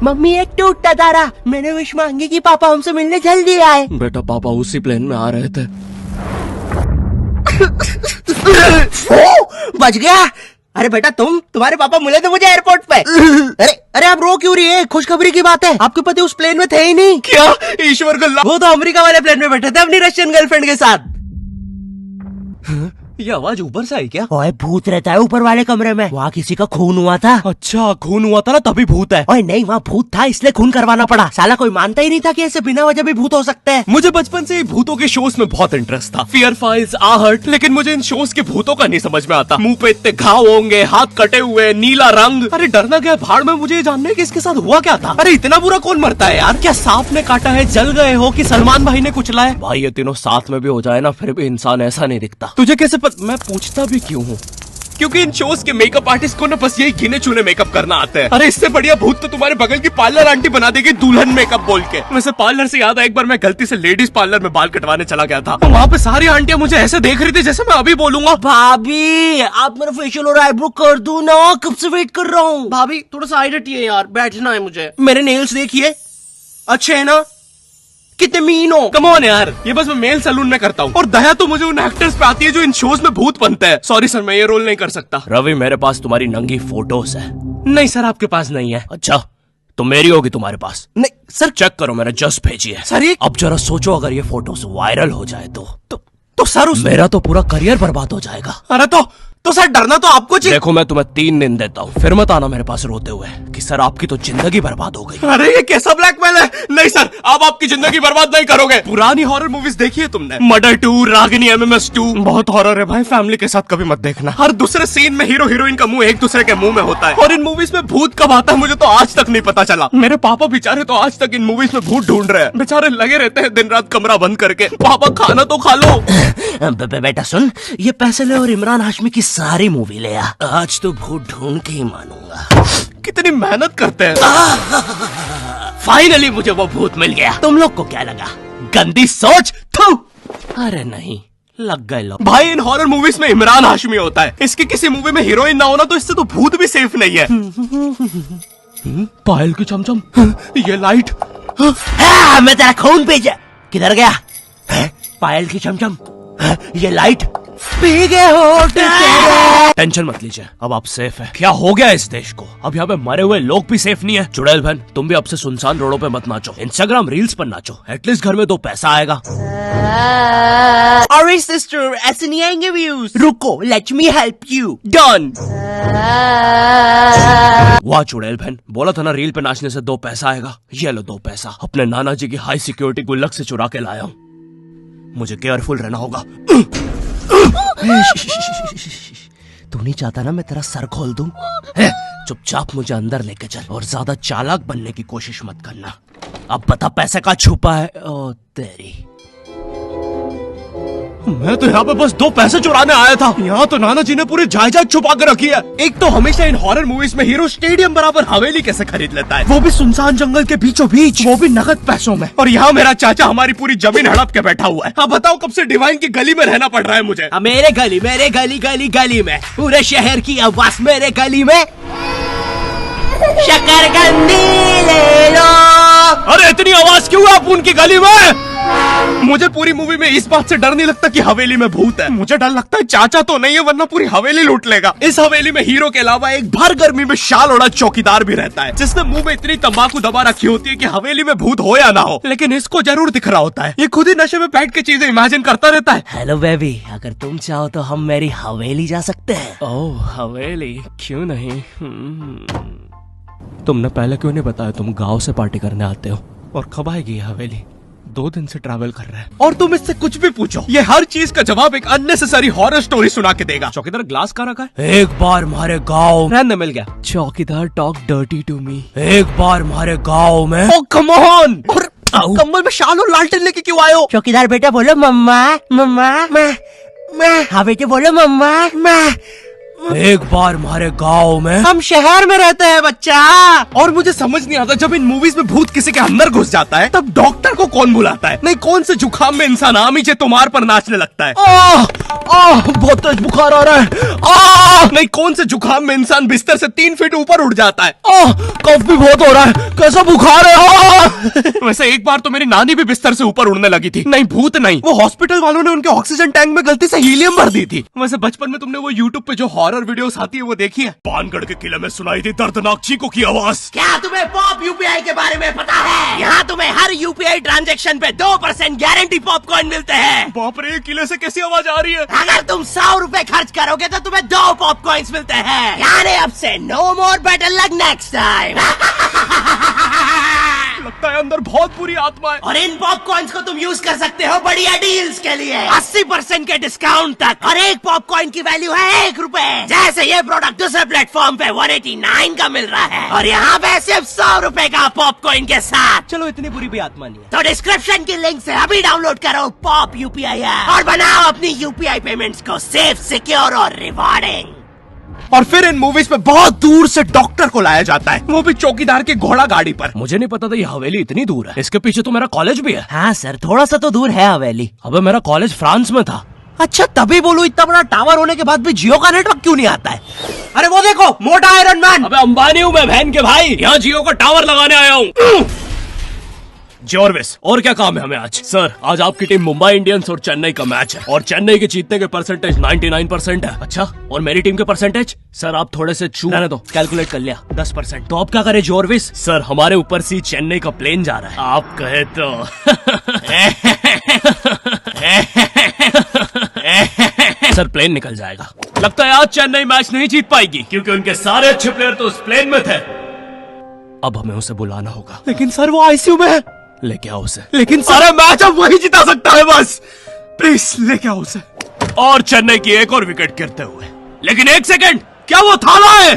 Mummy एक टूटता तारा, मैंने विश मांगी कि पापा हमसे मिलने जल्दी आए। बेटा पापा उसी प्लेन में आ रहे थे। बच गया। अरे बेटा तुम्हारे पापा मिले थे मुझे एयरपोर्ट पे। अरे आप रो क्यों रही है? खुशखबरी की बात है, आपके पति उस प्लेन में थे ही नहीं। क्या? ईश्वर को वो तो अमेरिका वाले प्लेन में बैठे थे अपनी रशियन गर्लफ्रेंड के साथ। ये आवाज ऊपर से आई क्या? ओए भूत रहता है ऊपर वाले कमरे में, वहाँ किसी का खून हुआ था। अच्छा खून हुआ था ना तभी भूत है। ओए नहीं, वहाँ भूत था इसलिए खून करवाना पड़ा। साला कोई मानता ही नहीं था कि ऐसे बिना वजह भी भूत हो सकते हैं। मुझे बचपन से ही भूतों के शोज में बहुत इंटरेस्ट था, फियर फाइल्स, आहट, लेकिन मुझे इन शोज के भूतों का नहीं समझ में आता। मुंह पे इतने घाव होंगे, हाथ कटे हुए, नीला रंग। अरे डरना क्या भाड़ में, मुझे जानना है कि इसके साथ हुआ क्या था। अरे इतना बुरा कौन मरता है यार? क्या सांप ने काटा है, जल गए हो कि सलमान भाई ने कुचला है? भाई ये तीनों साथ में भी हो जाए ना फिर भी इंसान ऐसा नहीं दिखता। तुझे कैसे मैं पूछता भी क्यों हूँ? क्योंकि इन शोज के मेकअप आर्टिस्ट को ना बस यही गिने चुने मेकअप करना आता है। अरे इससे बढ़िया भूत तो तुम्हारे बगल की पार्लर आंटी बना देगी दुल्हन मेकअप बोल के। वैसे पार्लर से याद है, एक बार मैं गलती से लेडीज पार्लर में बाल कटवाने चला गया था, तो वहाँ पे सारी आंटियां मुझे ऐसे देख रही थी जैसे मैं अभी बोलूंगा भाभी आप मेरा फेशियल और आईब्रो कर दो ना, कब से वेट कर रहा हूँ। भाभी थोड़ा सा साइड हटिए यार, बैठना है मुझे। मेरे नेल्स देखिए, अच्छे है ना? कितने मीन हो। कम ऑन यार, ये बस मैं मेल सैलून में करता हूँ। और दया तो मुझे उन एक्टर्स पे आती है जो इन शोज में भूत बनते हैं। सॉरी सर, मैं ये रोल नहीं कर सकता। रवि मेरे पास तुम्हारी नंगी फोटोज है। नहीं सर आपके पास नहीं है। अच्छा तो मेरी होगी तुम्हारे पास? नहीं सर। चेक करो, मैंने जस्ट भेजी है। सर ये अब जरा सोचो, अगर ये फोटोज वायरल हो जाए तो सर मेरा तो पूरा करियर बर्बाद हो जाएगा। अरे तो सर डरना तो आपको चाहिए। देखो मैं तुम्हें 3 दिन देता हूँ, फिर मत आना मेरे पास रोते हुए कि सर आपकी तो जिंदगी बर्बाद हो गई। अरे ये कैसा ब्लैकमेल है? नहीं सर, आप आपकी जिंदगी बर्बाद नहीं करोगे। पुरानी हॉरर मूवीज देखी है तुमने? मर्डर 2, रागिनी, MMS 2, बहुत हॉरर है भाई, फैमिली के साथ कभी मत देखना। हर दूसरे सीन में हीरो हीरोइन का मुंह एक दूसरे के मुंह में होता है। और इन मूवीज में भूत कब आता है मुझे तो आज तक नहीं पता चला। मेरे पापा बेचारे तो आज तक इन मूवीज में भूत ढूंढ रहे हैं। बेचारे लगे रहते हैं दिन रात कमरा बंद करके। पापा खाना तो खा लो। बेटा सुन, ये पैसे ले और इमरान हाशमी की सारी मूवी ले आ। आज तो भूत ढूंढ के ही मानूंगा। कितनी मेहनत करते हैं। फाइनली मुझे वो भूत मिल गया। तुम लोग को क्या लगा? गंदी सोच। थू। अरे नहीं, लग गए लोग। भाई इन हॉरर मूवीज में इमरान हाशमी होता है, इसकी किसी मूवी में हीरोइन ना होना तो इससे तो भूत भी सेफ नहीं है। पायल की चमचम, ये लाइट। मैं तेरा खून भेजा। किधर गया? पायल की चमचम, ये लाइट पी गए हो। टेंशन मत लीजिए, अब आप सेफ है। क्या हो गया इस देश को? अब यहाँ पे मरे हुए लोग भी सेफ नहीं है। चुड़ैल बहन तुम भी अब से सुनसान रोडों पे मत नाचो, इंस्टाग्राम रील्स पर नाचो, एटलीस्ट घर में 2 पैसा आएगा। अरे सिस्टर ऐसे नहीं आएंगे व्यूज। रुको, let me help you. Done. वाह चुड़ैल बहन, बोला था ना रील पे नाचने से 2 पैसा आएगा। ये लो 2 पैसा, अपने नाना जी की हाई सिक्योरिटी गुल्लक से चुरा के लाया हूँ। मुझे केयरफुल रहना होगा। तू नहीं चाहता ना मैं तेरा सर खोल दूं? चुपचाप मुझे अंदर लेके चल और ज्यादा चालाक बनने की कोशिश मत करना। अब बता पैसे का छुपा है। ओ तेरी, मैं तो यहाँ पे बस 2 पैसे चुराने आया था। यहाँ तो नाना जी ने पूरी जायदाद छुपा कर रखी है। एक तो हमेशा इन हॉरर मूवीज में हीरो स्टेडियम बराबर हवेली कैसे खरीद लेता है, वो भी सुनसान जंगल के बीचों बीच, वो भी नगद पैसों में। और यहाँ मेरा चाचा हमारी पूरी जमीन हड़प के बैठा हुआ है। अब बताओ कब से डिवाइन की गली में रहना पड़ रहा है मुझे। मेरे गली में पूरे शहर की आवाज मेरे गली में। शकरकंदी ले लो। अरे इतनी आवाज क्यों है आप उनकी गली में? मुझे पूरी मूवी में इस बात से डर नहीं लगता कि हवेली में भूत है, मुझे डर लगता है चाचा तो नहीं है वरना पूरी हवेली लूट लेगा। इस हवेली में हीरो के अलावा एक भर गर्मी में शाल ओढ़ा चौकीदार भी रहता है, जिसने मुंह में इतनी तंबाकू दबा रखी होती है कि हवेली में भूत हो या ना हो, लेकिन इसको जरूर दिख रहा होता है। ये खुद ही नशे में बैठ के चीजें इमेजिन करता रहता है। हेलो बेबी, अगर तुम चाहो तो हम मेरी हवेली जा सकते हैं। ओह हवेली, क्यों नहीं? तुमने पहले क्यों नहीं बताया तुम गाँव से पार्टी करने आते हो? और कब आएगी ये हवेली? 2 दिन से ट्रैवल कर रहा है और तुम इससे कुछ भी पूछो, ये हर चीज का जवाब एक अननेसेसरी हॉरर स्टोरी सुना के देगा। चौकीदार ग्लास कहाँ रखा है? एक बार हमारे गाँव रहने मिल गया। चौकीदार टॉक डर्टी टू मी। एक बार हमारे गाँव में। ओह कम ऑन। और कंबल में शाल और लालटेन लेके क्यों आए हो? चौकीदार बेटा बोलो मम्मा मम्मा। मैं। हाँ बेटे बोलो मम्मा। एक बार हमारे गांव में हम शहर में रहते हैं बच्चा। और मुझे समझ नहीं आता, जब इन मूवीज में भूत किसी के अंदर घुस जाता है तब डॉक्टर को कौन बुलाता है? नहीं, कौन से जुकाम में इंसान आमीचे तुम्हार पर नाचने लगता है? बहुत तेज बुखार आ रहा है। नहीं, कौन से जुकाम में इंसान बिस्तर से 3 फीट ऊपर उठ जाता है? कफ भी बहुत हो रहा है, कैसा बुखार है? वैसे एक बार तो मेरी नानी भी बिस्तर से ऊपर उड़ने लगी थी। नहीं, भूत नहीं, वो हॉस्पिटल वालों ने उनके ऑक्सीजन टैंक में गलती से हीलियम भर दी थी। वैसे बचपन में तुमने वो यूट्यूब पे जो हॉरर वीडियोस आती है वो देखी है? पानगढ़ के किले में सुनाई थी दर्दनाक चीखों की आवाज। क्या तुम्हें पॉप यूपीआई के बारे में पता है? यहाँ तुम्हें हर यूपीआई ट्रांजैक्शन पे 2% गारंटी पॉपकॉर्न मिलते हैं। बाप रे, किले से कैसी आवाज आ रही है? अगर तुम 100 रुपए खर्च करोगे तो तुम्हें 2 पॉपकॉर्न्स मिलते हैं। यानी अब से no more better luck next time. लगता है अंदर बहुत बुरी आत्मा है। और इन पॉपकॉर्न्स को तुम यूज कर सकते हो बढ़िया डील्स के लिए, 80% के डिस्काउंट तक। और एक पॉपकॉर्न की वैल्यू है 1 रुपए। जैसे ये प्रोडक्ट दूसरे प्लेटफॉर्म पे 189 का मिल रहा है और यहाँ पे सिर्फ 100 रुपए का पॉपकॉर्न के साथ। चलो, इतनी बुरी भी आत्मा नहीं है। तो डिस्क्रिप्शन की लिंक से अभी डाउनलोड करो पॉप यूपीआई ऐप और बनाओ अपनी यूपीआई पेमेंट्स को सेफ, सिक्योर और रिवॉर्डिंग। और फिर इन मूवीज में बहुत दूर से डॉक्टर को लाया जाता है, वो भी चौकीदार की घोड़ा गाड़ी पर। मुझे नहीं पता था ये हवेली इतनी दूर है। इसके पीछे तो मेरा कॉलेज भी है। हाँ सर, थोड़ा सा तो दूर है हवेली। अबे, मेरा कॉलेज फ्रांस में था। अच्छा, तभी बोलूं इतना बड़ा टावर होने के बाद भी जियो का नेटवर्क क्यों नहीं आता है? अरे वो देखो, मोटा आयरन मैन। अबे अंबानी हूँ मैं बहन के भाई, यहाँ जियो का टावर लगाने आया हूँ। जॉर्विस, और क्या काम है हमें आज? सर, आज आपकी टीम मुंबई इंडियंस और चेन्नई का मैच है और चेन्नई के जीतने के परसेंटेज 99% है। अच्छा, और मेरी टीम के परसेंटेज? सर, आप थोड़े से रहने दो, कैलकुलेट कर लिया, 10%। तो आप क्या करें जॉर्विस? सर, हमारे ऊपर से चेन्नई का प्लेन जा रहा है। आप कहे तो सर, प्लेन निकल जाएगा। लगता है आज चेन्नई मैच नहीं जीत पाएगी क्योंकि उनके सारे अच्छे प्लेयर तो उस प्लेन में थे। अब हमें उसे बुलाना होगा। लेकिन सर, वो आईसीयू में है। लेके आओ उसे। लेकिन सारा मैच अब वही जिता सकता है, बस प्लीज लेके आओ उसे। और चेन्नई की एक और विकेट गिरते हुए। लेकिन 1 सेकंड, क्या वो थाला है?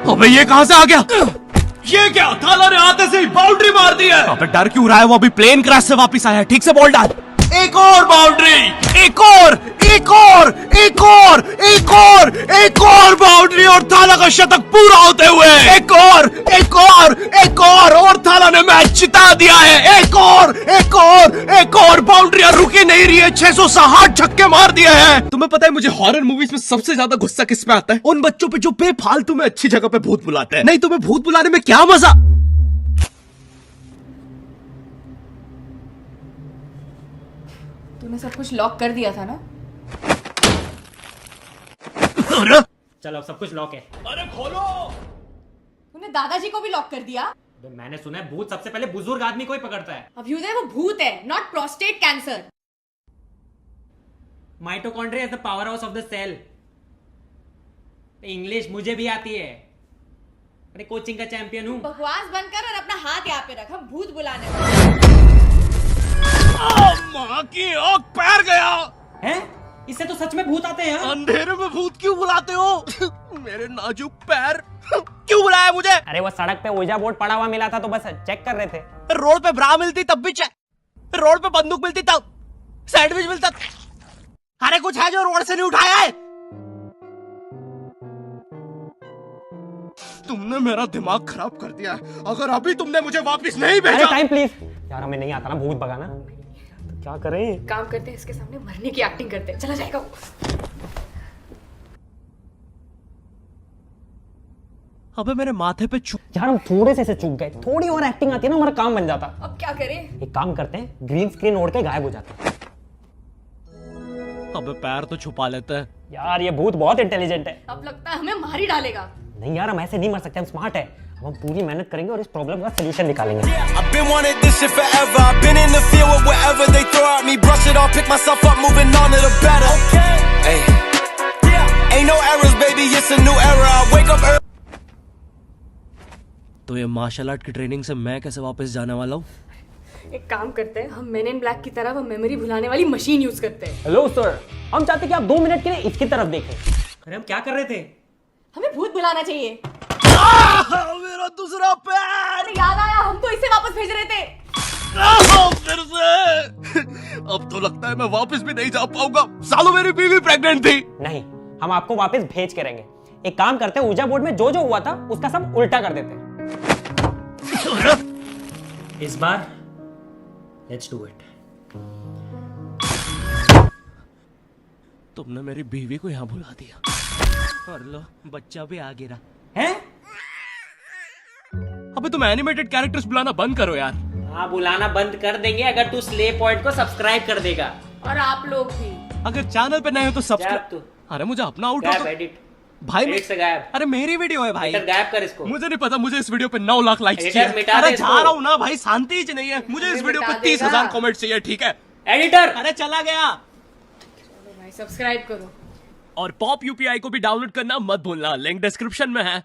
अबे, ये कहां से आ गया? ये क्या? थाला ने आते से ही बाउंड्री मार दी है। अबे, डर क्यों रहा है? वो अभी प्लेन क्रैश से वापस आया है। ठीक से बॉल डाल। एक और बाउंड्री, एक और, एक और, एक और, एक और, एक और बाउंड्री और थाला का शतक पूरा होते हुए एक और, एक और, एक और थाला ने मैच जिता दिया है। एक और, एक और, एक और बाउंड्री रुकी नहीं रही है। 660 छक्के मार दिए हैं। तुम्हें पता है मुझे हॉरर मूवीज में सबसे ज्यादा गुस्सा किस पे आता है? उन बच्चों पे जो बेफालतू में अच्छी जगह पे भूत बुलाते हैं। नहीं, तुम्हें भूत बुलाने में क्या मजा? तूने सब कुछ लॉक कर दिया था ना? चलो, अब सब कुछ लॉक है। अरे खोलो। तूने दादाजी को भी लॉक कर दिया? मैंने सुना है भूत सबसे पहले बुजुर्ग आदमी को ही पकड़ता है। अभ्युदय, वो भूत है, not prostate cancer. Mitochondria is the powerhouse of the cell. English मुझे भी आती है, अरे कोचिंग का चैंपियन हूँ। बकवास बंद कर और अपना हाथ यहाँ पे रख, हम भूत बुलाने वाले। माँ की आँख पैर गया। हैं? इससे तो सच में भूत आते हैं। अंधेरे में भूत क्यों बुलाते हो? मेरे नाजुक पैर। क्यों बुलाया मुझे? अरे वो सड़क पे ओजा बोर्ड पड़ा हुआ मिला था तो बस चेक कर रहे थे। रोड पे ब्रा मिलती तब भी चेक, रोड पे बंदूक मिलती तब, सैंडविच मिलता। अरे कुछ है जो रोड से नहीं उठाया है? तुमने मेरा दिमाग खराब कर दिया है। अगर अभी तुमने मुझे वापस नहीं भेजा। टाइम प्लीज यार, हमें नहीं आता ना भूत भगाना, तो क्या करें? काम करते हैं, इसके सामने मरने की एक्टिंग करते हैं। चला जाएगा वो। अबे, मेरे माथे पे यार हम थोड़े से चूक गए, थोड़ी और एक्टिंग आती है ना, हमारा काम बन जाता। अब क्या करें? एक काम करते हैं, ग्रीन स्क्रीन ओढ़ के गायब हो जाते हैं। अबे, पैर तो छुपा लेते हैं। यार ये भूत बहुत इंटेलिजेंट है। अब लगता है हमें मार ही डालेगा। नहीं यार, हम ऐसे नहीं मर सकते, हम स्मार्ट है। अब हम पूरी मेहनत करेंगे और इस प्रॉब्लम का सलूशन निकालेंगे। I've been wanting this shit forever. I've been in the field with whatever they throw at me. Brush it off, pick myself up, moving on to the better. Hey, ain't no errors, baby. It's a new era. I wake up early. तो ये martial art की training से मैं कैसे वापस जाने वाला हूँ? एक काम करते हैं, हम मेन इन ब्लैक की तरह वो मेमोरी भुलाने वाली मशीन यूज करते हैं। हेलो सर, हम चाहते कि आप 2 मिनट के लिए इसकी तरफ देखें। अरे हम क्या कर रहे थे? हमें भूत बुलाना चाहिए। मेरा दूसरा पैर। अरे याद आया, हम तो इसे वापस भेज रहे थे। फिर से। अब तो लगता है मैं वापस भी नहीं जा पाऊंगा। सालों मेरी बीवी प्रेग्नेंट थी। नहीं, हम आपको वापस भेज के रहेंगे। एक काम करते हैं, ऊर्जा बोर्ड में जो जो हुआ था उसका सब उल्टा कर देते हैं। इस बार लेट्स डू इट। तुमने मेरी बीवी को यहाँ बुला दिया और लो बच्चा भी आ गिरा हैं? अबे तुम एनिमेटेड कैरेक्टर्स बुलाना बंद करो यार। हाँ, बुलाना बंद कर देंगे अगर तू स्ले पॉइंट को सब्सक्राइब कर देगा। और आप लोग भी। अगर चैनल पे नए हो तो गायब सब्सक्राइब। तू। अरे मुझे अपना आउट गायब एडिट। भाई एडिट से गायब। अरे मेरी वीडियो है भाई। एडिटर गायब कर इसको। मुझे नहीं पता, मुझे इस वीडियो पे 9 लाख लाइक्स एडिटर चाहिए। मिटा अरे दे जा इसको। रहा हूँ ना भाई, शांति ही नहीं है। मुझे इस वीडियो पे मिटा 30,000 देगा। कमेंट चाहिए, ठीक है? एडिटर। अरे चला गया। भाई सब्सक्राइब करो। और पॉप यूपीआई को भी डाउनलोड करना मत भूलना, लिंक डिस्क्रिप्शन में है।